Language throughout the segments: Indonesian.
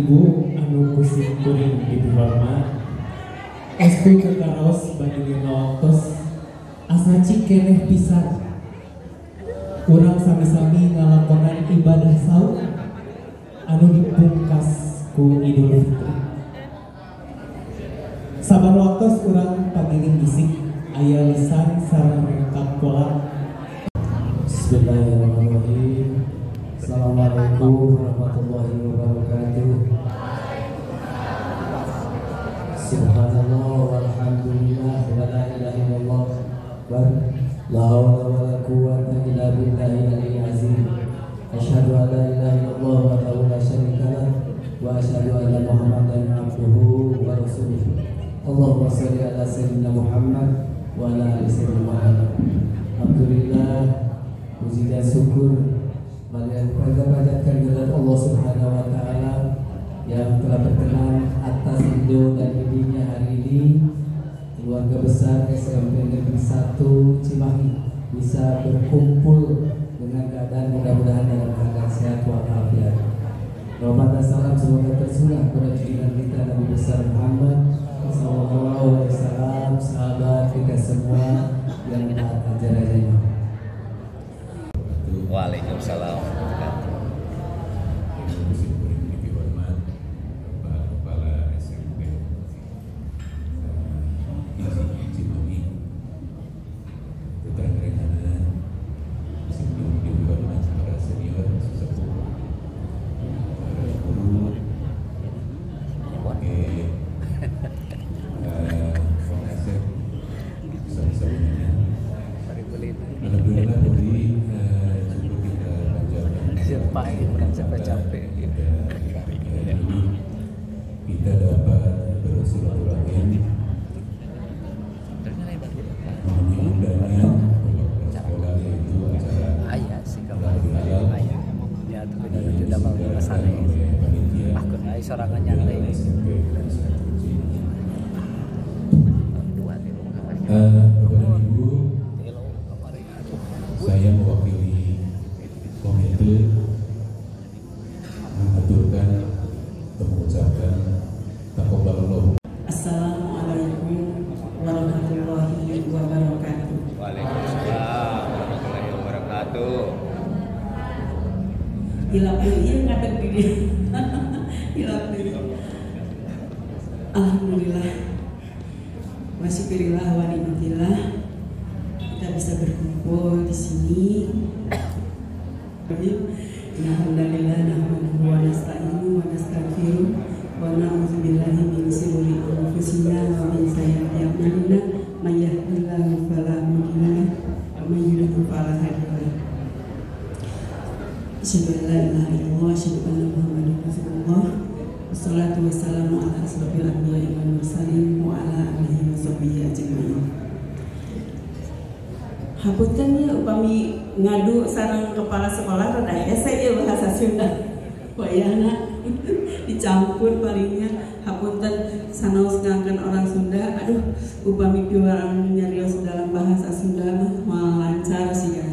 ibu anu kusik kuring dihormat SP kekaros badhe ngawantos asa cikeneh pisan urang sami-sami ngalakonan ibadah saum anu dipungkas ku Idul Fitri. Saban waktos urang pagiring bisik aya lisan sareng rengkap pola. Bismillahirrahmanirrahim. Assalamualaikum warahmatullahi wabarakatuh. Subhanallah walhamdulillah wa la ilaha illallah wa la haula wa la quwwata illa billahi al-aliyyil azim. Asyhadu an la ilaha illallah wa la syarika lah wa asyhadu anna Muhammadan abduhu wa rasuluh. Allahumma shalli ala sayyidina Muhammad wa ala ali sayyidina Muhammad. Alhamdulillah, puji dan syukur marilah kita panjatkan kepada Allah Subhanahu wa taala yang telah berkenan atas ridho dan izinnya hari ini keluarga besar SMP Negeri 1 Cimahi bisa berkumpul dengan keadaan mudah-mudahan dalam keadaan sehat walafiat. Rahmat dan salam semoga tercurah kepada junjungan kita Nabi besar Muhammad sallallahu alaihi wasallam, sahabat kita semua yang taat ajarannya. Waalaikumsalam. Kita dapat bersilaturahmi mengundangnya sekolah itu acara halal sudah mau kesana aku naik sorangan nyantai Bapak Ibu, saya mewakili komite mengaturkan mengucapkan taqabbalallahu. Assalamualaikum warahmatullahi wabarakatuh. Waalaikumsalam warahmatullahi wabarakatuh. Hilap ieu ngadeg di dieu. Hilap deui. Alhamdulillah. Wa syukurillah wa ni'matillah. Kita bisa berkumpul di sini. Alhamdulillah nahmaduhu wa nasta'inuhu wa nastaghfiruh wa na'udzu billahi min shururi anfusina wa min sayyiati a'malina may yahdihillahu fala mudilla lahu wa may yudlil fala hadiya lahu. Asyhadu an la ilaha illallah wa asyhadu anna Muhammadan rasulullah. Wassalatu wassalamu ala asrofil anbiya'i wal mursalin wa ala alihi wa sahbihi ajmain. Hapunten ya upami ngadu sareng kepala sekolah rada hese ya bahasa Sunda. Wayahna dicampur palingnya hapunten sanaos ngangkeun orang Sunda. Aduh, upami piwulan nyarios dalam bahasa Sunda mah lancar sih ya.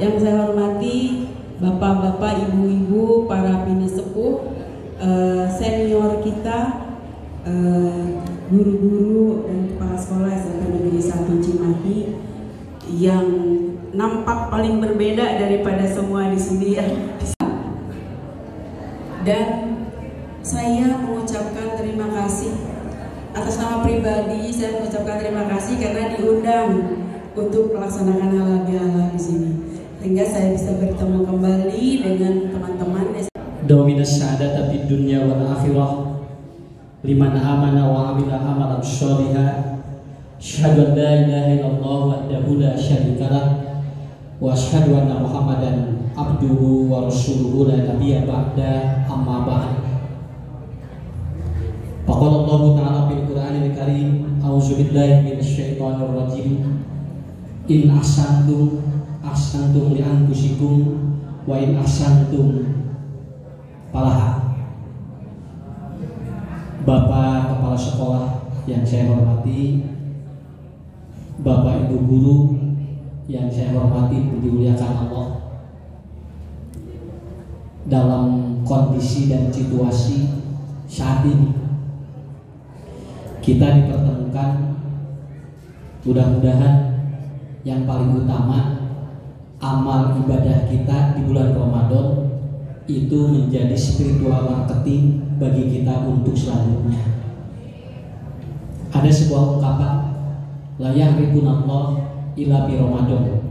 Yang saya hormati bapak-bapak, ibu-ibu, para pinisepuh, senior kita, guru-guru dan kepala sekolah SMP Negeri 1 Cimahi yang nampak paling berbeda daripada semua di sini ya. Dan saya mengucapkan terima kasih atas nama pribadi, saya mengucapkan terima kasih karena diundang untuk melaksanakan halal bihalal di sini, sehingga saya bisa bertemu kembali dengan teman-teman. Dawina syahadata fid dunya wal akhirah liman amana wa amila amalan sholiha. Asyhadu an la ilaha illallah wahdahu la syarikalah wa asyhadu anna Muhammadan abduhu wa rasuluhu la nabiyya ba'da amma ba'd. Faqala Allah ta'ala fil Qur'anil Karim, a'udzu billahi minasyaitonir rajim. In ahsantum ahsantum li anfusikum wa in ahsantum falaha. Bapak kepala sekolah yang saya hormati, Bapak Ibu guru yang saya hormati, dimuliakan Allah. Dalam kondisi dan situasi saat ini. Kita dipertemukan, mudah-mudahan yang paling utama amal ibadah kita di bulan Ramadan itu menjadi spiritual marketing bagi kita untuk selanjutnya. Ada sebuah ungkapan, la yahrikunallah ila bi Ramadan.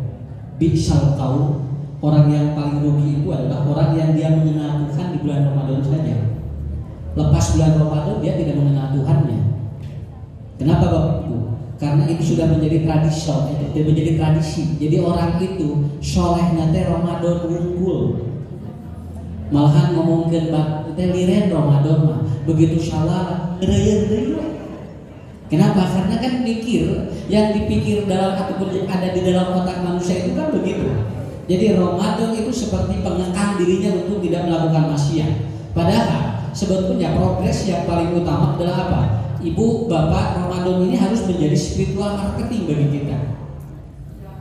Bi'sal qaum, orang yang paling rugi itu adalah orang yang dia mengenal Tuhan di bulan Ramadan saja. Lepas bulan Ramadan dia tidak mengenal Tuhannya. Kenapa Bapak Ibu? Karena itu sudah menjadi tradisi. Jadi orang itu solehnya teh Ramadan unggul. Malahan ngomongkeun bab teh liren Ramadan mah begitu salah reuyeun. Kenapa? Karena kan pikir yang dipikir dalam ataupun ada di dalam otak manusia itu kan begitu. Jadi Ramadan itu seperti pengekang dirinya untuk tidak melakukan maksiat. Padahal sebetulnya progres yang paling utama adalah apa? Ibu, bapak, Ramadan ini harus menjadi spiritual marketing bagi kita.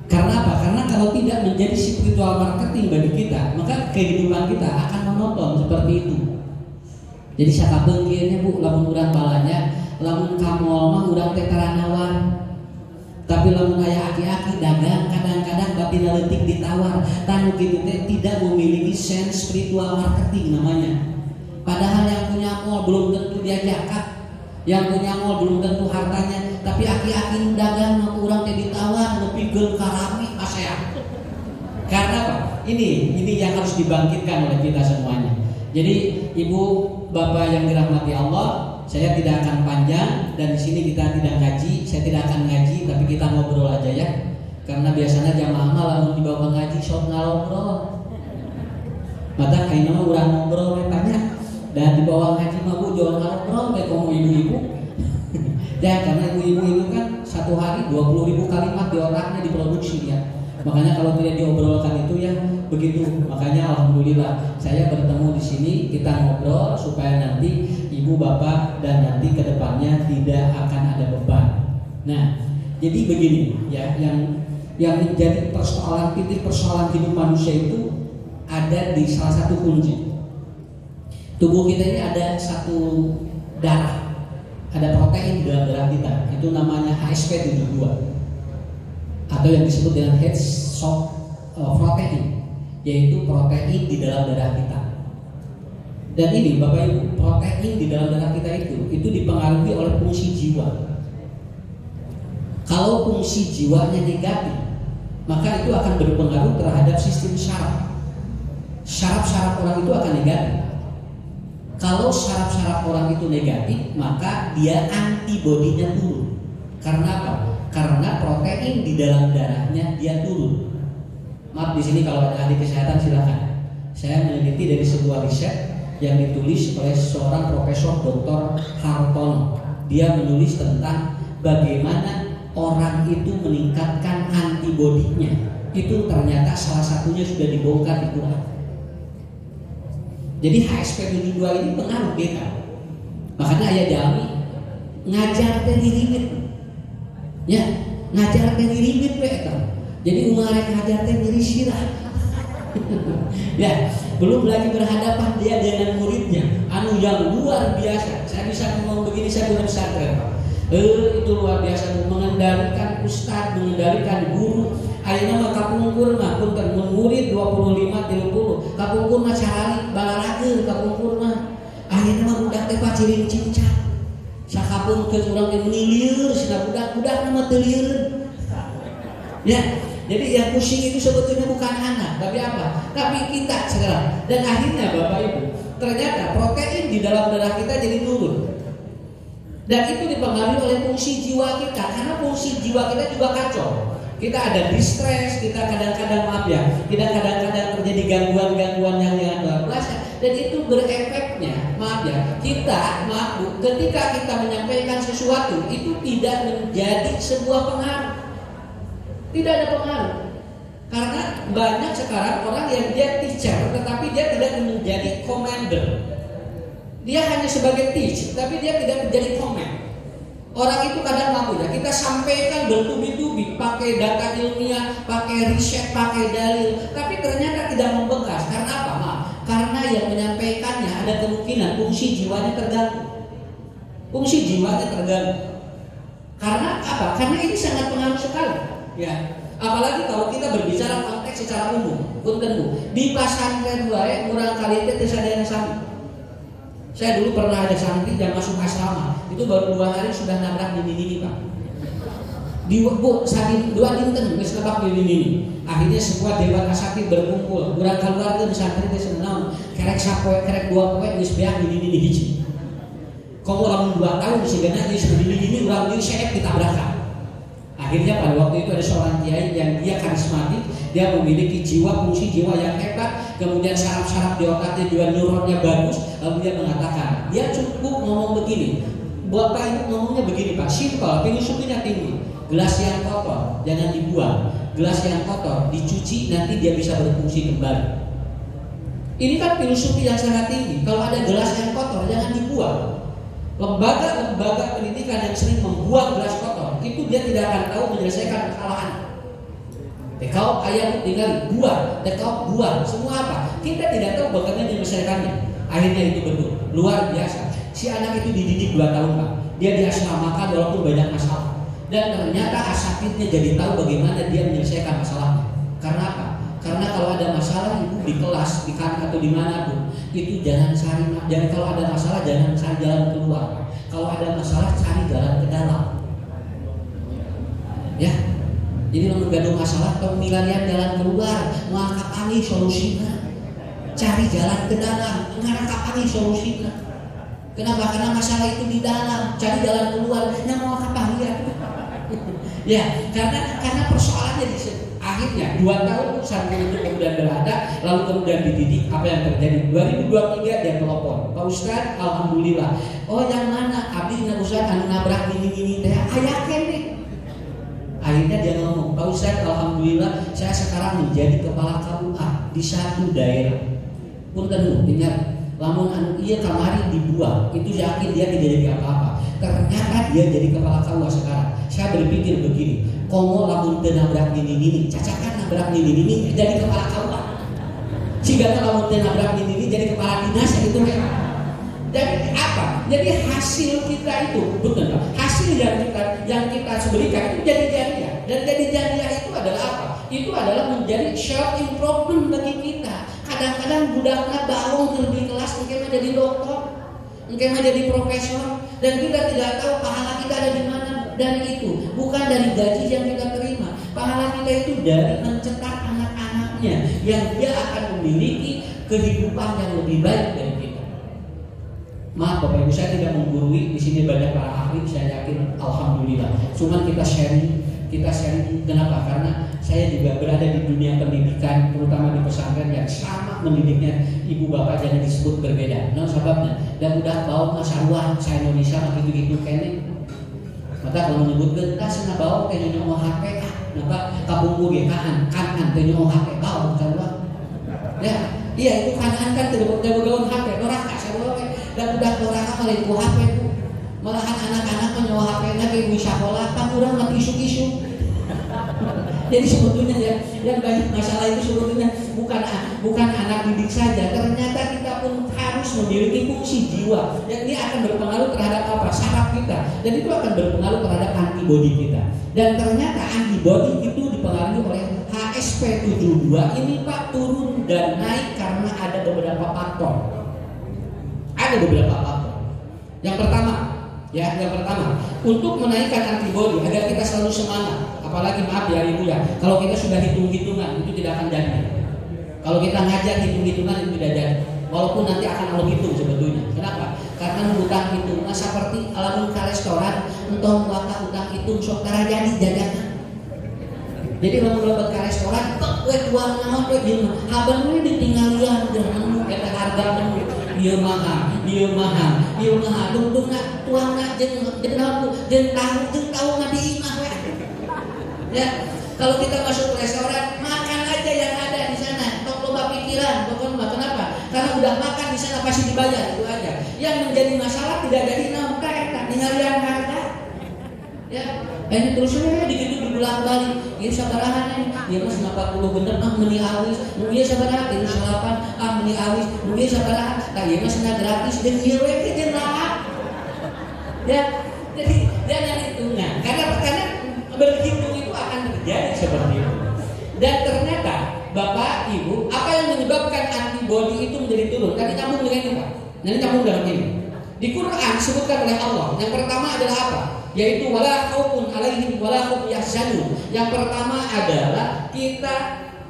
Karena apa? Karena kalau tidak menjadi spiritual marketing bagi kita, maka kehidupan kita akan monoton seperti itu. Jadi sakabeung kieu Bu, lamun urang balanya, lamun kamol mah urang teh taranawan. Tapi lamun aya aki-aki dagang kadang-kadang batin leutik ditawar, tanu kitu teh tidak memiliki sense spiritual marketing namanya. Padahal yang punya mall belum tentu dia jakat. Yang punya mall belum tentu hartanya, tapi aki-aki dagang mah urang teh ditawar nepikeun karami asean. Karena apa? Ini yang harus dibangkitkan oleh kita semuanya. Jadi ibu bapak yang dirahmati Allah, saya tidak akan panjang dan di sini kita tidak ngaji, saya tidak akan ngaji, tapi kita ngobrol aja ya. Karena biasanya jamaah mah lamun dibawa ngaji sok ngobrol. Mata kaina mah urang ngobrol tanya. Dan di bawah ngaji mah Bu jangan ngobrol kayak kamu ibu-ibu. Ya karena ibu-ibu itu kan satu hari 20.000 kalimat di otaknya diproduksi ya. Makanya kalau tidak diobrolkan itu ya begitu. Makanya alhamdulillah saya bertemu di sini, kita ngobrol supaya nanti ibu bapak dan nanti kedepannya tidak akan ada beban. Nah jadi begini ya, yang menjadi persoalan, titik persoalan hidup manusia itu ada di salah satu kunci. Tubuh kita ini ada satu darah, ada protein di dalam darah kita, itu namanya HSP72 atau yang disebut dengan head shock protein, yaitu protein di dalam darah kita. Dan ini Bapak Ibu, protein di dalam darah kita itu dipengaruhi oleh fungsi jiwa. Kalau fungsi jiwanya negatif, maka itu akan berpengaruh terhadap sistem saraf. Saraf-saraf orang itu akan negatif. Kalau saraf-saraf orang itu negatif, maka dia antibodinya turun. Karena apa? Karena protein di dalam darahnya dia turun. Maaf di sini kalau ada ahli kesehatan silakan. Saya meneliti dari sebuah riset yang ditulis oleh seorang Profesor Dr. Hartono. Dia menulis tentang bagaimana orang itu meningkatkan antibodinya. Itu ternyata salah satunya sudah dibongkar di Quran. Jadi HSP72 ini pengaruh kita. Makanya ayah Jami ngajar teh dirimit. Ya, ngajar teh dirimit we eta. Jadi umarek ngajar teh nyeri sirah. Ya, belum lagi berhadapan dia dengan muridnya anu yang luar biasa. Saya bisa ngomong begini, saya belum sadar. Itu luar biasa, mengendalikan ustaz, mengendalikan guru. Ayeuna mah kapungkur mah punten mun murid 25 30, kapungkur mah sehari balarageun kapungkur mah. Ayeuna mah budak teh paciring cincang. Sakapungkeun urang teh menilieur sia budak-budak mah teu lieureun. Ya, jadi yang pusing itu sebetulnya bukan anak, tapi apa? Tapi kita sekarang. Dan akhirnya Bapak Ibu, ternyata protein di dalam darah kita jadi turun. Dan itu dipengaruhi oleh fungsi jiwa kita, karena fungsi jiwa kita juga kacau. Kita ada distress, kita kadang-kadang kita kadang-kadang terjadi gangguan-gangguan yang luar biasa, dan itu berefeknya, kita ketika kita menyampaikan sesuatu itu tidak menjadi sebuah pengaruh, tidak ada pengaruh. Karena banyak sekarang orang yang dia teacher, tetapi dia tidak menjadi commander. Dia hanya sebagai teach, tapi dia tidak menjadi command. Orang itu kadang mampu ya, kita sampaikan bertubi-tubi, pakai data ilmiah, pakai riset, pakai dalil, tapi ternyata tidak membekas. Karena apa? Karena yang menyampaikannya ada kemungkinan fungsi jiwanya terganggu. Fungsi jiwanya terganggu. Karena apa? Karena ini sangat pengaruh sekali. Ya. Apalagi kalau kita berbicara konteks secara umum. Punten Bu, di pesantren wae urang kali teh sadayana sami. Saya dulu pernah ada santri yang masuk asrama, itu baru 2 hari sudah nabrak nini Pak. Di saking 2 dinten geus nabrak nini. Akhirnya semua dewan asatid berkumpul. Urang keluarga di santri teh senaon, kerek sapoe kerek 2 poe geus beak nini hiji. Kalau orang 2 tahun sigana geus nini urang deui seep ditabrakan. Akhirnya pada waktu itu ada seorang kiai yang dia karismatik, dia memiliki fungsi jiwa yang hebat, kemudian saraf-saraf di otaknya juga neuronnya bagus. Lalu dia mengatakan, dia cukup ngomong begini, Bapak Ibu ngomongnya begini Pak, simpel, filosofinya tinggi. Gelas yang kotor jangan dibuang, gelas yang kotor dicuci nanti dia bisa berfungsi kembali. Ini kan filosofi yang sangat tinggi. Kalau ada gelas yang kotor jangan dibuang. Lembaga-lembaga pendidikan yang sering membuang gelas kotor itu dia tidak akan tahu menyelesaikan kesalahan. Tekau ayam tinggal buang, tekau buang, semua apa? Kita tidak tahu bagaimana menyelesaikannya. Akhirnya itu betul, luar biasa. Si anak itu dididik 2 tahun Pak. Dia diasramakan walaupun banyak masalah. Dan ternyata asatidnya jadi tahu bagaimana dia menyelesaikan masalahnya. Karena apa? Karena kalau ada masalah ibu di kelas, di kantor atau dimanapun, itu jangan kalau ada masalah jangan cari jalan keluar. Kalau ada masalah cari jalan ke dalam. Ya, jadi kalau gaduh masalah atau milarian jalan keluar, mau kapangi solusinya, cari jalan ke dalam, nggak kapangi solusinya. Kenapa? Karena masalah itu di dalam, cari jalan keluar, yang mau kapangi ya. Ya, karena persoalannya di situ. Akhirnya 2 tahun santri itu kemudian berada, lalu kemudian dididik. Apa yang terjadi? 2023 dia telepon, Pak Ustadz, alhamdulillah. Oh yang mana? Abdi Ustadz anu nabrak gini teh, aya kene. Akhirnya dia ngomong, Pak Ustadz, alhamdulillah saya sekarang menjadi kepala KUA di 1 daerah. Punten dengar, lamun anu ieu kamari dibuang, itu yakin dia tidak jadi apa-apa. Ternyata dia jadi kepala KUA sekarang. Saya berpikir begini, komo lamun teu nabrak nini, cacakan nabrak nini jadi kepala KUA. Jika lamun teu nabrak nini jadi kepala dinas itu memang. Jadi apa? Jadi hasil kita itu, betul Pak. Hasil yang kita berikan itu jadi jariah. Dan jadi jariah itu adalah apa? Itu adalah menjadi self improvement bagi kita. Kadang-kadang budaknya baung di kelas mungkin jadi dokter, mungkin jadi profesor, dan kita tidak tahu pahala kita ada di mana. Dan itu bukan dari gaji yang kita terima. Pahala kita itu dari mencetak anak-anaknya yang dia akan memiliki kehidupan yang lebih baik dari kita. Maaf Bapak Ibu, saya tidak menggurui, di sini banyak para ahli, saya yakin alhamdulillah. Cuman kita sharing kenapa? Karena saya juga berada di dunia pendidikan, terutama di pesantren yang sama mendidiknya ibu bapak jangan disebut berbeda. Nah sebabnya dan udah bawa masalah saya Indonesia gitu kene. Maka kalau menyebut kita sana bawa kayaknya mau HP, napa kabungku ge kanan tanya mau HP bawa masalah. Ya, iya itu kanan kan tidak gaun HP, doraka saya dan udah doraka malah itu HP itu. Malahan anak-anak menyewa HP-nya ke ibu sekolah, kan kurang mati isu-isu. Jadi sebetulnya ya, yang banyak masalah itu sebetulnya bukan anak didik saja. Ternyata kita pun harus memiliki fungsi jiwa, dan ini akan berpengaruh terhadap apa? Saraf kita, dan itu akan berpengaruh terhadap antibodi kita. Dan ternyata antibodi itu dipengaruhi oleh HSP72 ini Pak turun dan naik karena ada beberapa faktor. Yang pertama, untuk menaikkan antibodi agar kita selalu semangat. Apalagi maaf ya Ibu ya, kalau kita sudah hitung-hitungan itu tidak akan jadi. Kalau kita ngajak hitung-hitungan itu tidak jadi. Walaupun nanti akan Allah hitung sebetulnya. Kenapa? Karena hutang hitung seperti alamun ke restoran, entah muaka hutang hitung sok tara jadi jajanan. Jadi kalau dapat ke restoran, we uang naon we jeung haban we ditinggalian jeung eta harga menu. Ieu mahal. Dungdungna tuangna jeung tahu mah diimah we. Ya, kalau kita masuk ke restoran, makan aja yang ada di sana. Tok loba pikiran, pokoknya kenapa? Karena udah makan di sana pasti dibayar, itu aja. Yang menjadi masalah tidak jadi nafkah eta, ninggalian harga. Ya, ini terusnya dikit dibolak-balik. Ieu sabaraha nih? Ieu mah 40 bener meni awis. Nu ieu sabaraha? 38 meni awis. Nu ieu sabaraha? Tah ieu mah cenah gratis jeung ieu we teh lah. Ya, jadi jangan hitungan. Karena berhitung itu akan terjadi seperti itu. Dan ternyata Bapak Ibu, apa yang menyebabkan antibodi itu menjadi turun? Tadi nyambung dengan ini Pak. Nanti nyambung dalam ini. Di Quran disebutkan oleh Allah. Yang pertama adalah apa? Yaitu wala khaufun alaihim wala hum yahzanun. Yang pertama adalah kita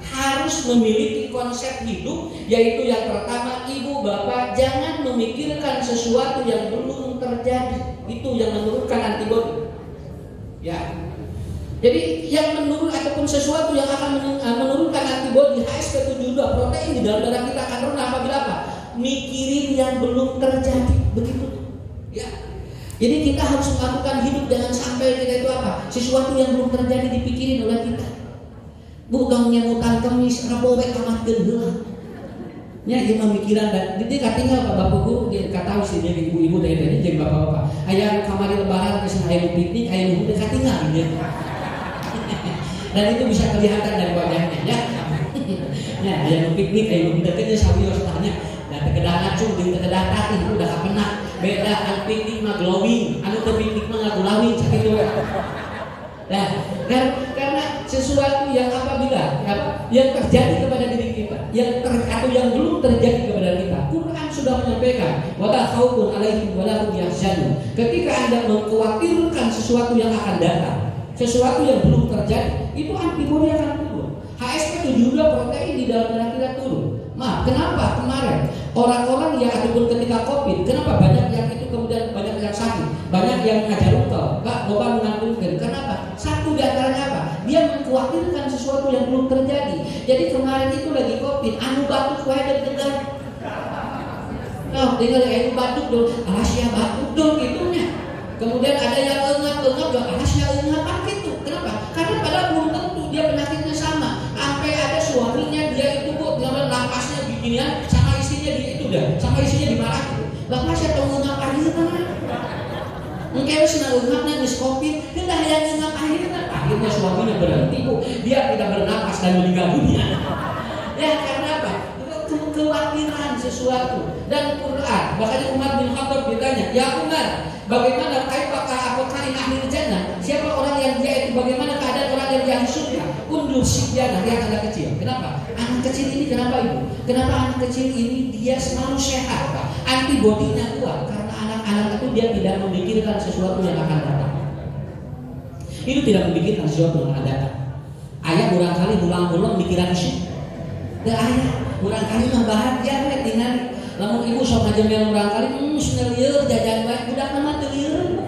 harus memiliki konsep hidup, yaitu yang pertama ibu bapak jangan memikirkan sesuatu yang belum terjadi. Itu yang menurunkan antibodi. Ya. Jadi yang menurun ataupun sesuatu yang akan menurunkan antibodi HSP72 protein di dalam darah kita akan rendah apabila apa? Mikirin yang belum terjadi, begitu. Ya. Jadi kita harus melakukan hidup jangan sampai kita itu apa? Sesuatu yang belum terjadi dipikirin oleh kita. Bukan nyemutan kemis, rapowe kamatkeun heula. Nya ieu pemikiran dan jadi katinggal ka Bapak Guru dia katahu sih dia ibu-ibu teh teh jeung bapak-bapak. Aya kamari lebaran geus aya piknik, aya nu teh katinggal dia. Dan itu bisa kelihatan dari wajahnya ya. Ya, aya nu piknik, aya nu teh teh sawios tanya. Dan tekedah ngacung jeung tekedah tatih itu udah kapenak. Beda anu piknik mah glowing, anu teu piknik mah ngagulawing sakitu we. Nah, karena sesuatu yang apabila yang terjadi kepada diri kita, atau yang belum terjadi kepada kita, Quran sudah menyampaikan, wala khaufun alaihim wala hum yahzanun. Ketika Anda mengkhawatirkan sesuatu yang akan datang, sesuatu yang belum terjadi, itu antibodi akan turun. HSP72 protein di dalam darah kita turun. Nah, kenapa kemarin orang-orang yang ataupun ketika COVID, kenapa banyak yang itu kemudian banyak yang sakit, banyak yang ngajarukal, Pak, loba menangkulkeun. Kenapa? Satu di antaranya apa? Dia mengkhawatirkan sesuatu yang belum terjadi. Jadi kemarin itu lagi COVID, anu batuk wae deg-degan. Nah, tinggal anu batuk dong, alasnya batuk dong gitunya. Kemudian ada yang engap-engap dong, alasnya engapan gitu. Kenapa? Karena padahal belum tentu dia penyakitnya sama. Sampai ada suaminya dia itu kok dengan napasnya beginian sama istrinya di itu dah, sama istrinya dimarahin. Bapak saya tahu ngap akhirnya. Mungkin senang ngapnya geus Covid, hendak yang ngap akhirnya. Akhirnya suaminya berhenti, Bu. Dia tidak bernapas dan meninggal dunia. Ya karena apa? Kekhawatiran sesuatu. Dan Quran, makanya Umar bin Khattab ditanya, "Ya Umar, bagaimana apakah ini ahli jannah? Siapa orang yang dia itu bagaimana keadaan orang yang di ahli surga?" Undur sibyana, lihat anak kecil. Kenapa? Anak kecil ini kenapa Ibu? Kenapa anak kecil ini dia selalu sehat, Pak? Antibodinya kuat karena anak-anak itu dia tidak memikirkan sesuatu yang akan datang. Itu tidak memikirkan sesuatu yang akan datang. Ayah barangkali ulang-ulang mikiran isu. Dan ayah barangkali mah bahagia we tinggal. Lamun ibu sok ngajemel barangkali seneng lieur jajan bae budak mah teu lieur.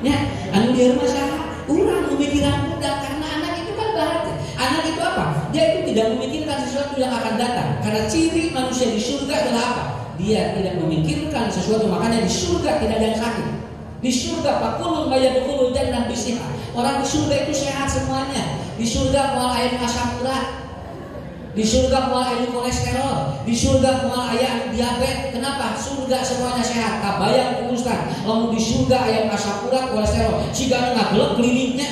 Ya, anu lieur mah saha? Urang memikiran budak karena anak itu kan bahagia. Anak itu apa? Dia itu tidak memikirkan sesuatu yang akan datang. Karena ciri manusia di surga adalah apa? Dia tidak memikirkan sesuatu, makanya di surga tidak ada yang sakit. Di surga pakulun mayadkhulul jannah bisiha. Orang di surga itu sehat semuanya. Di surga moal aya asam urat. Di surga moal aya kolesterol. Di surga moal aya diabetes. Kenapa? Surga semuanya sehat. Kabayang urusan. Lamun di surga aya asam urat, kolesterol. Siga ngagelep kliniknya.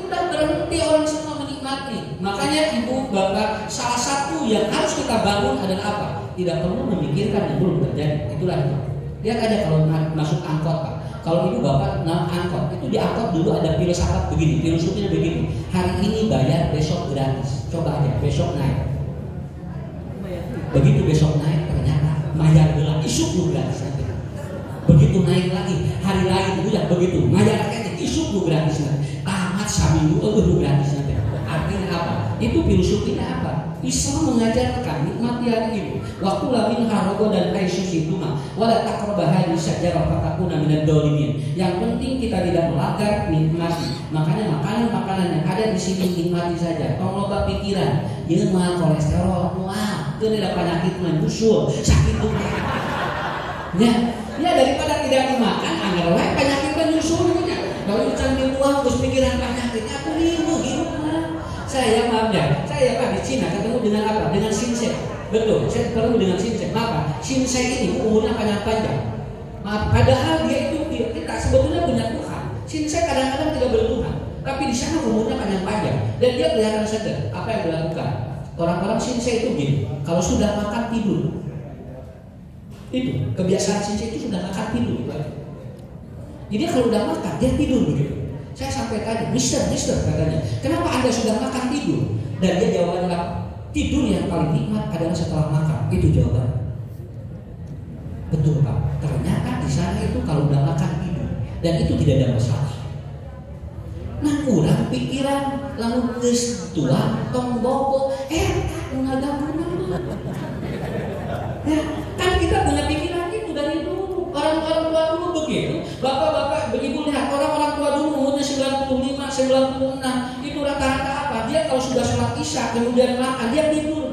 Udah berhenti orang semua menikmati. Makanya ibu bapak, salah satu yang harus kita bangun adalah apa? Tidak perlu memikirkan yang belum terjadi. Itulah itu. Lihat aja kalau masuk angkot Pak. Kalau ibu bapak naik angkot, itu di angkot dulu ada filsafat begini, filosofinya begini. Hari ini bayar, besok gratis. Coba aja, besok naik. Begitu besok naik, ternyata bayar gelang isuk lu gratis nanti. Begitu naik lagi, hari lain udah begitu, bayar rakyatnya isuk lu gratis nanti. Tamat saminggu, lu gratis nanti. Artinya apa? Itu filosofinya apa? Islam mengajarkan nikmati hari ini. Waktu lamin harogo dan aisyus itu mah wala taqrabaha sajarah fatakuna minad dolimin. Yang penting kita tidak melanggar, nikmati. Makanya makanan-makanan yang ada di sini nikmati saja. Tong loba pikiran, ieu mah kolesterol, wah, teu ada penyakit mah usul, sakit tuh. Ya daripada tidak dimakan, anggar wae penyakit mah usul nya. Kalau can di luar terus pikiran penyakit, aku hidup mah. Saya maaf ya, saya Pak di Cina ketemu dengan apa? Dengan Shinsei. Betul, saya ketemu dengan Shinsei. Maka Shinsei ini umurnya panjang. Maaf, padahal dia itu kita sebetulnya punya Tuhan. Shinsei kadang-kadang tidak bertuhan, tapi di sana umurnya panjang-panjang dan dia kelihatan segar. Apa yang dilakukan? Orang-orang Shinsei itu gini, kalau sudah makan tidur. Itu kebiasaan Shinsei itu sudah makan tidur. Jadi kalau udah makan dia tidur begitu. Saya sampai tanya, Mister katanya, kenapa Anda sudah makan tidur? Dan dia jawabannya apa? Tidur yang paling nikmat adalah setelah makan. Itu jawaban. Betul Pak. Ternyata di sana itu kalau udah makan tidur dan itu tidak ada masalah. Nah kurang pikiran lamun geus tua tong bobo ngagapuna. Ya, kan kita punya pikiran itu dari dulu. Orang-orang tua dulu begitu. Bapak-bapak, ibu lihat orang-orang tua dulu umurnya 95, 96. Itu rata-rata apa? Dia kalau sudah sholat isya kemudian makan dia tidur.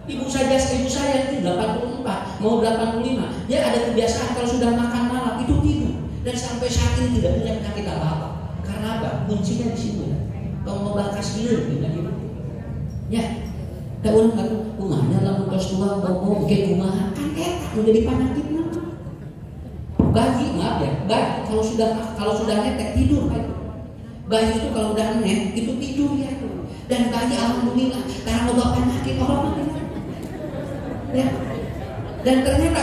Ibu saya itu 84 mau 85. Dia ada kebiasaan kalau sudah makan malam itu tidur dan sampai saat ini tidak punya penyakit apa-apa. Karena apa? Kuncinya di situ. Kalau mau bakas dia gitu. Ya. Tak ulang kata kumanya lamun tos tua bobo ge kumaha kan eta menjadi penyakitna. Bayi maaf ya, bayi kalau sudah netek tidur Pak. Bayi itu kalau udah netek itu tidur ya. Dan bayi alhamdulillah karena loba penyakit orang ya. Dan ternyata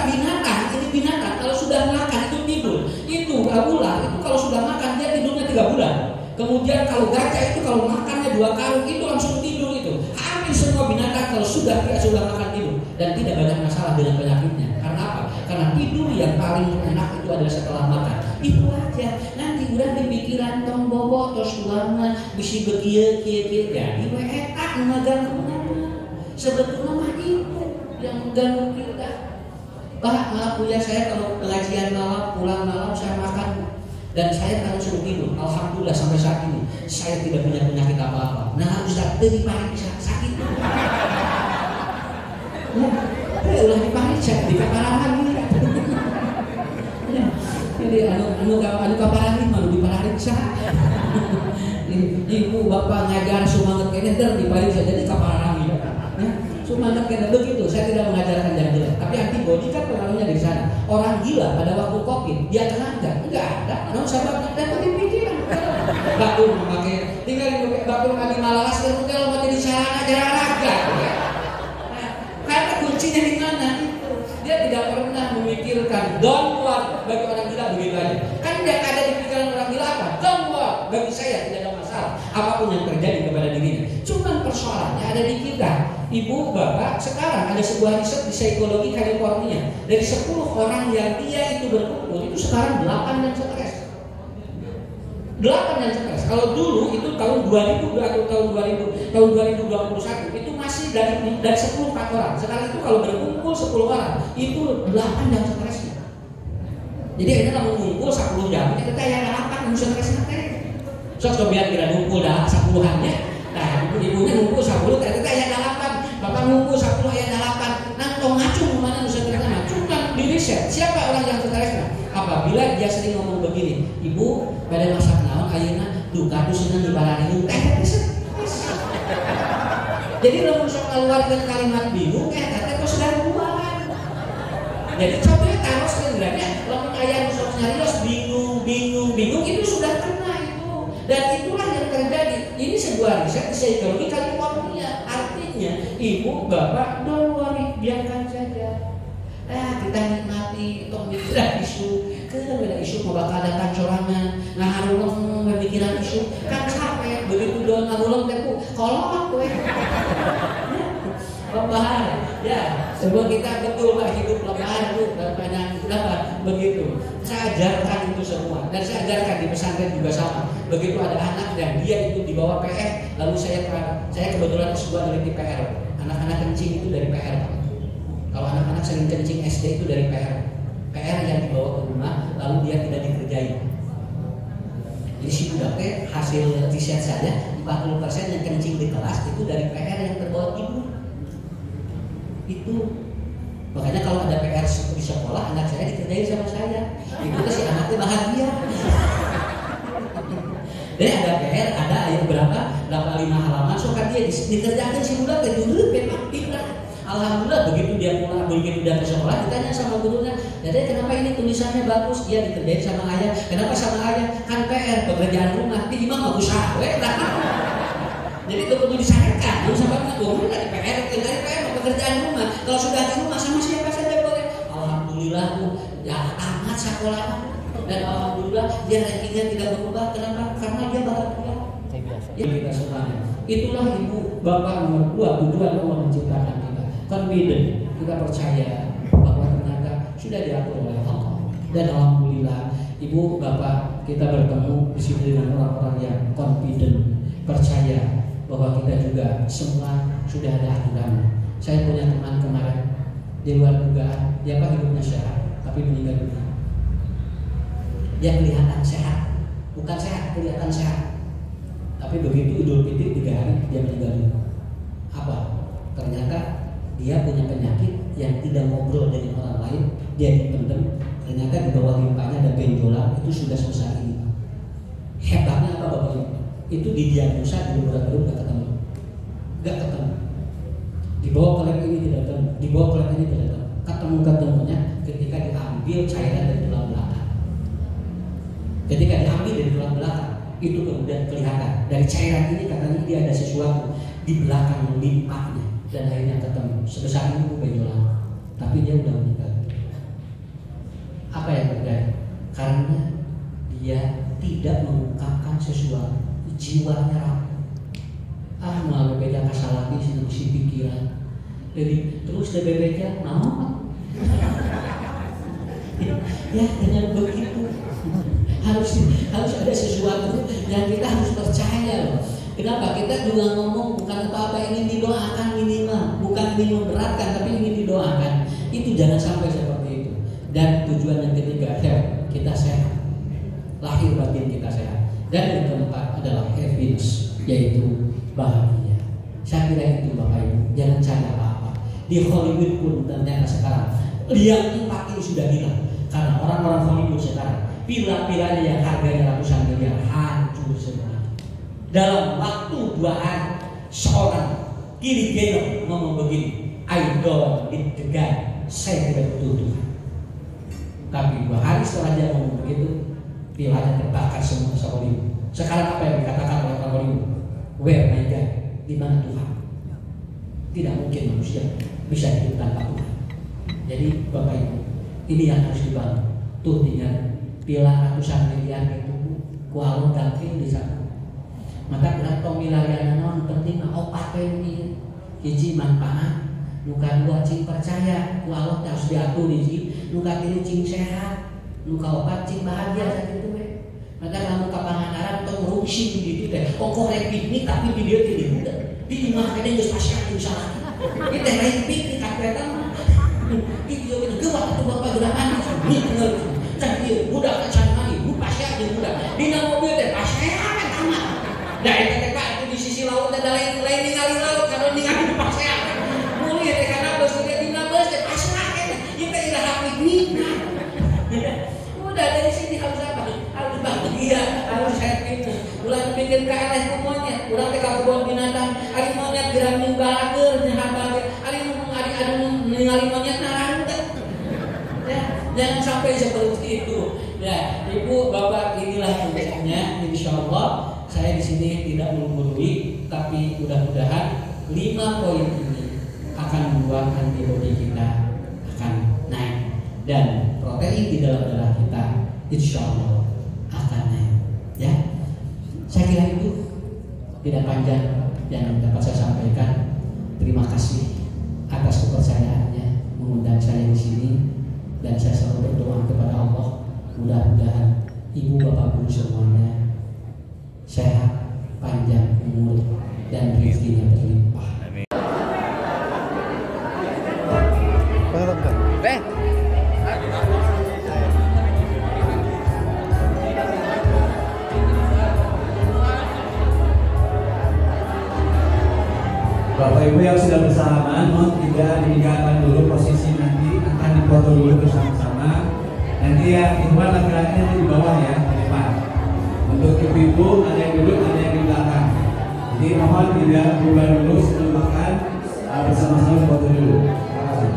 binatang kalau sudah makan itu tidur. Itu ular itu kalau sudah makan dia tidurnya 3 bulan. Kemudian kalau gajah itu kalau makannya 2 karung itu langsung tidur itu. Hampir semua binatang kalau sudah makan tidur dan tidak banyak masalah dengan penyakitnya. Karena apa? Karena tidur yang paling enak itu adalah setelah makan. Itu aja. Nanti udah di pikiran tong bobo tos ulama bisi bekieu kieu jadi we eta nu ngagangguan. Sebetulnya mah itu yang mengganggu kita. Pak, maaf ya saya kalau pengajian malam pulang malam saya makan dan saya langsung tidur. Alhamdulillah sampai saat ini saya tidak punya penyakit apa-apa. Nah Ustaz, dari paling sakit. Ya, ulah dipanik saya di kaparahan ini. Jadi anu kaparahan malu dipariksa. Ibu bapak ngajar semangat kene dipanik saja di kaparahan ini. Semangat kena begitu, saya tidak mengajarkan yang jelek. Tapi antibodi kan pengaruhnya di sana. Orang gila pada waktu COVID, dia tenaga, enggak ada. Nah, sahabat dapetin pikiran. Batur memakai, tinggal batur lagi malalas kalau mati di sana olahraga. Nah, karena kuncinya di mana itu? Dia tidak pernah memikirkan don't work bagi orang gila begitu aja. Kan tidak ada di pikiran orang gila apa? Don't work bagi saya tidak ada masalah. Apapun yang terjadi kepada dirinya. Cuman persoalannya ada di kita. Ibu, bapak, sekarang ada sebuah riset di psikologi California. Dari 10 orang yang dia itu berkumpul, itu sekarang 8 yang stres. 8 yang stres. Kalau dulu itu tahun 2000 atau tahun 2021 itu masih dari 10 4 orang. Sekarang itu kalau berkumpul 10 orang, itu 8 yang stresnya. Jadi ini kalau mengumpul 10 jam, kita yang 8 yang stresnya teh. So biar kira ngumpul dah 10-annya. Nah, ibunya ngumpul 10, ternyata yang 8. Bapak ngumpul 10 ayat 8. Nantong ngacung mana nusa ternyata ngacung kan di riset. Siapa orang yang stresnya? Apabila dia sering ngomong begini, ibu pada masak naon ayeuna duka dusunan di balariung teh jadi lamun sok keluarkan kalimat bingung teh kok sedang buahan. Jadi coba taros sebenarnya lamun aya sok nyarios bingung itu sudah kena itu. Dan itulah yang terjadi. Ini sebuah riset psikologi California. Artinya ibu bapak don't worry, biarkan saja. Kita nikmati tong mikir isu, beda isu mau bakal datang corangan, ngaharuleng pemikiran isu, kan capek begitu doang ngaharuleng tepu, kolot kowe. Lebaran, ya, sebab kita betul lah hidup lebaran tuh banyak dapat begitu. Saya ajarkan itu semua dan saya ajarkan di pesantren juga sama. Begitu ada anak dan dia itu dibawa PR, lalu saya kebetulan sebuah dari PR. Anak-anak kencing itu dari PR. Kalau anak-anak sering kencing SD itu dari PR yang dibawa ke rumah lalu dia tidak dikerjain. Jadi si budak hasil riset saja 40% yang kencing di kelas itu dari PR yang terbawa ibu. Itu makanya kalau ada PR di sekolah anak saya dikerjain sama saya. Itu si anaknya bahagia. Dan ada PR, ada ayat berapa? 85 halaman, so kan dia dikerjakan si budak itu dulu memang pindah. Alhamdulillah begitu dia pulang, begitu dia ke sekolah ditanya sama gurunya, "Dede, kenapa ini tulisannya bagus?" Dia dikerjain sama ayah. "Kenapa sama ayah?" "Kan PR, pekerjaan rumah." Di imam nggak usah, jadi itu perlu disarankan. Dulu sampai guru dari PR, dari PR pekerjaan rumah. Kalau sudah di rumah sama siapa saja boleh. Alhamdulillah tuh ya tamat sekolah dan alhamdulillah dia rankingnya tidak berubah. Kenapa? Karena dia bahagia. Ya, kita semuanya. Itulah ibu bapak nomor 2 tujuan Allah menciptakan kita. Confident, kita percaya bahwa ternyata sudah diatur oleh Allah. Dan alhamdulillah ibu bapak kita bertemu di sini dengan orang-orang yang confident, percaya bahwa kita juga semua sudah ada aturan. Saya punya teman kemarin di luar dugaan, dia hidupnya sehat tapi meninggal dunia. Dia kelihatan sehat, bukan sehat, kelihatan sehat. Tapi begitu Idul Fitri 3 hari dia meninggal dunia. Apa? Ternyata dia punya penyakit yang tidak ngobrol dengan orang lain, dia dipendam. Ternyata di bawah limpahnya ada benjolan, itu sudah sebesar ini. Hebatnya apa Bapak Ibu? Itu didiagnosa di laboratorium nggak ketemu. Dibawa ke lab ini tidak ketemu, dibawa ke lab ini tidak ketemu. Ketemunya ketika diambil cairan dari tulang belakang. Ketika diambil dari tulang belakang, itu kemudian kelihatan dari cairan ini katanya dia ada sesuatu di belakang limpahnya dan akhirnya ketemu sebesar ini benjolan. Tapi dia udah meninggal. Apa yang terjadi? Karena dia tidak mengungkapkan sesuatu, jiwanya rapuh. Melalui beja kasar lagi si pikiran. Jadi terus dia bebeja, ya dengan begitu harus ada sesuatu yang kita harus percaya loh. Kenapa? Kita juga ngomong bukan apa-apa, ini didoakan minimal, bukan ini memberatkan tapi ini didoakan. Itu jangan sampai seperti itu. Dan tujuan yang ketiga, kita sehat, lahir batin kita sehat. Dan yang keempat adalah happiness, yaitu bahagia. Saya kira itu Bapak Ibu, jangan cari apa-apa. Di Hollywood pun ternyata sekarang lihat 4 ini sudah hilang karena orang-orang Hollywood sekarang villa-villanya yang harganya ratusan miliar hancur semua. Dalam waktu 2 hari seorang kiri genok ngomong begini, "I don't need the guy," saya tidak butuh Tuhan. Tapi 2 hari setelah dia ngomong begitu, villanya terbakar semua Hollywood. Sekarang apa yang dikatakan oleh orang Hollywood? Where my God? Di mana Tuhan? Tidak mungkin manusia bisa hidup tanpa Tuhan. Jadi Bapak Ibu, ini yang harus dibangun. Tuh tinggal pila ratusan miliar itu kualo dapil di sana. Maka berapa miliaran non penting opat ini hiji manfaat, nuka 2 cing percaya, kualo harus diatur hiji, nuka 3 cing sehat, nuka 4 cing bahagia saat itu. Maka kamu kapangaran atau ngurusin gitu teh, korek piknik tapi video tidak mudah. Di mana kadang geus pasien usaha. Ini teh lain piknik kapretan. Video itu gawat atuh Bapak gerakan. Nih bener. Can ieu budak can mani, bu pasien jeung budak. Dina mobil teh pasien tamat. Da eta teh Pak di sisi laut ada lain ningali laut kalau ningali pasien. Mulih teh kana bos teh dina bos teh pasien. Ieu teh iraha piknik. Udah dari sini harus apa? Harus bahagia, harus happy. Ulah bikin KLS monyet, ulah teh ka kebun binatang, ari monyet gerak ninggalkeun nyahabage, ari ngomong ari anu ningali monyet narang teh. Ya, jangan sampai seperti itu. Ya, Ibu, Bapak, inilah intinya. Insyaallah saya di sini tidak menggurui, tapi mudah-mudahan 5 poin ini akan membuat antibodi kita akan naik dan protein di dalam darah kita insyaallah akan naik. Ya, saya kira itu tidak panjang yang dapat saya sampaikan. Terima kasih atas kepercayaannya mengundang saya di sini dan saya selalu berdoa kepada Allah mudah-mudahan ibu bapak guru semuanya sehat, panjang umur dan rezekinya berlimpah. Bapak Ibu yang sudah bersalaman, mohon tidak ditinggalkan dulu posisi, nanti akan dipoto dulu bersama-sama. Nanti ya ikhwan laki-laki nanti di bawah ya, di depan. Untuk ibu-ibu ada yang duduk, ada yang di belakang. Jadi mohon tidak berubah dulu sebelum makan. Bersama-sama foto dulu. Terima kasih.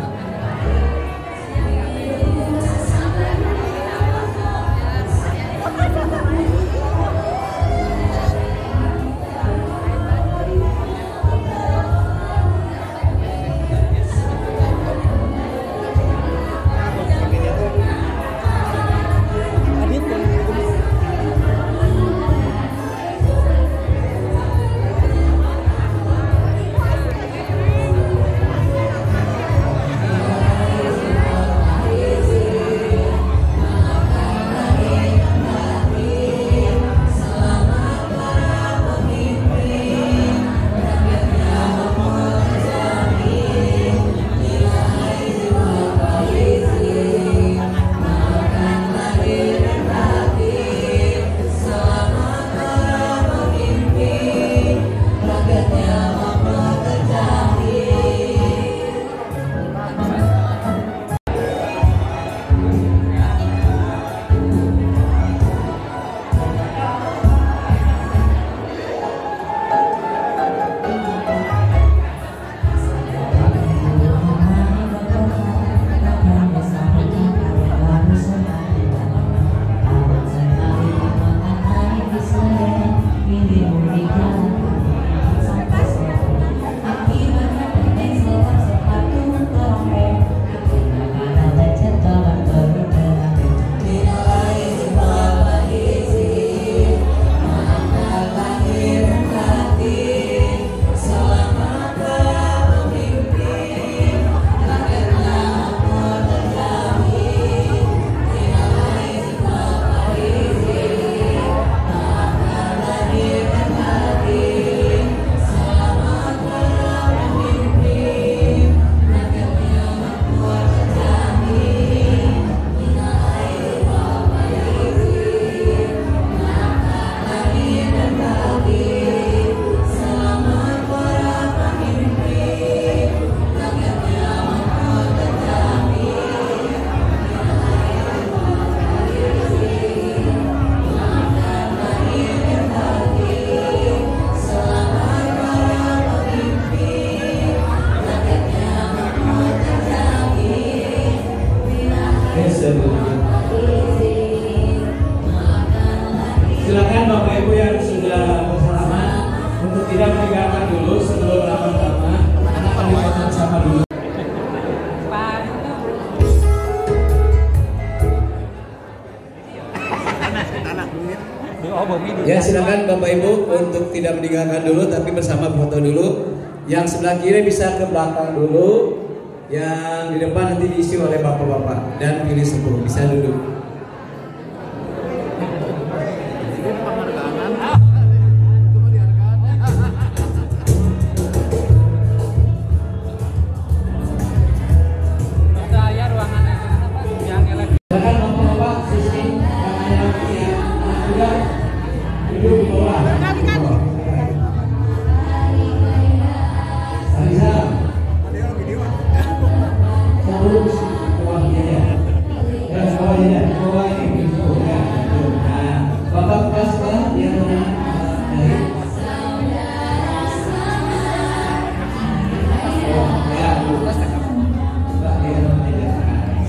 Silakan Bapak Ibu yang sudah bersalaman untuk tidak meninggalkan dulu sebelum lama-lama. Anak foto sama dulu. Ya silakan Bapak Ibu untuk tidak meninggalkan dulu tapi bersama foto dulu. Yang sebelah kiri bisa ke belakang dulu. Yang di depan nanti diisi oleh bapak-bapak dan pilih sepuh, bisa duduk.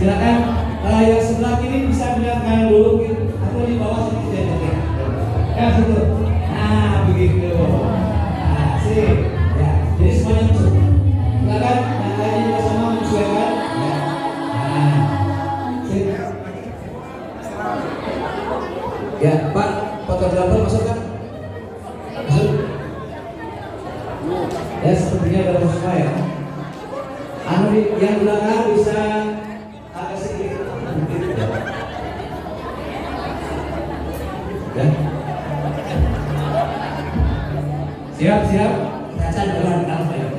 Silakan yang sebelah kiri bisa melihatkan dulu atau di bawah sini saja. Ya situ. Nah begitu. Nah sih. Ya. Jadi semuanya masuk. Silakan yang lainnya juga sama menyesuaikan. Ya. Nah. Sip. Ya Pak, fotografer masuk kan? Masuk. Ya sepertinya ada semua ya. Anu yang belakang bisa agak sedikit. Ya. Siap, siap. Kaca jalan apa ya?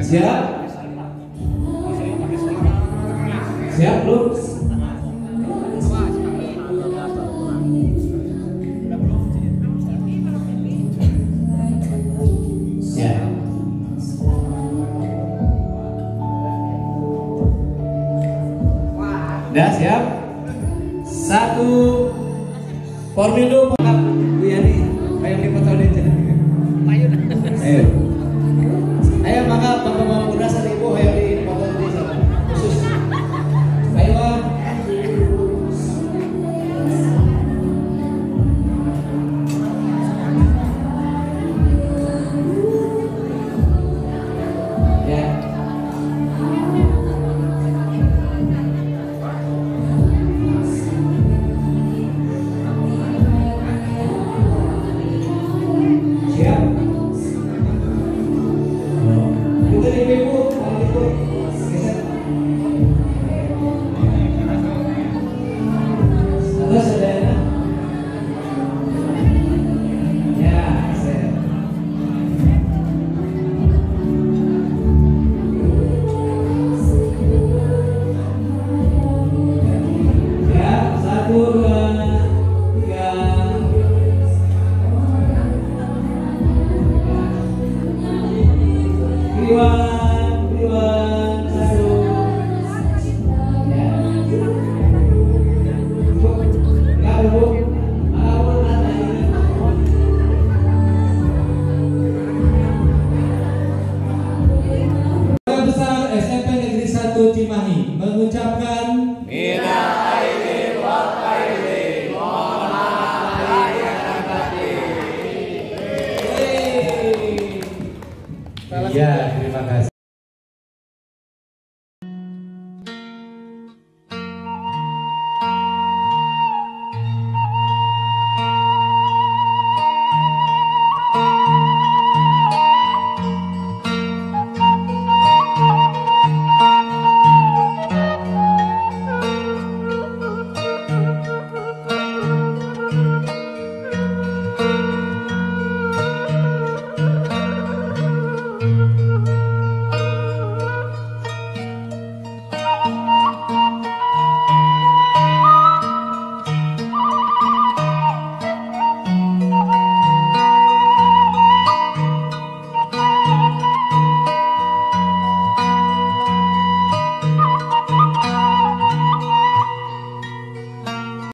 Siap. Siap belum? Siap. Dah siap. 1, Formindo Pak Bu Yani, ayo dipoto di channel. Ayo. Ayo mangga Bapak Muda sama Ibu ayo di foto di sana. Khusus. Ayo. Ya. Siap. Kita di ibu, geser. Atas ada enak. Ya, geser. Ya, 1, 2, 3. Riwan, 1. Ya. Cukup. Enggak, Bu. Apapun katanya. Guru Besar SMP Negeri 1 Cimahi mengucapkan Ya.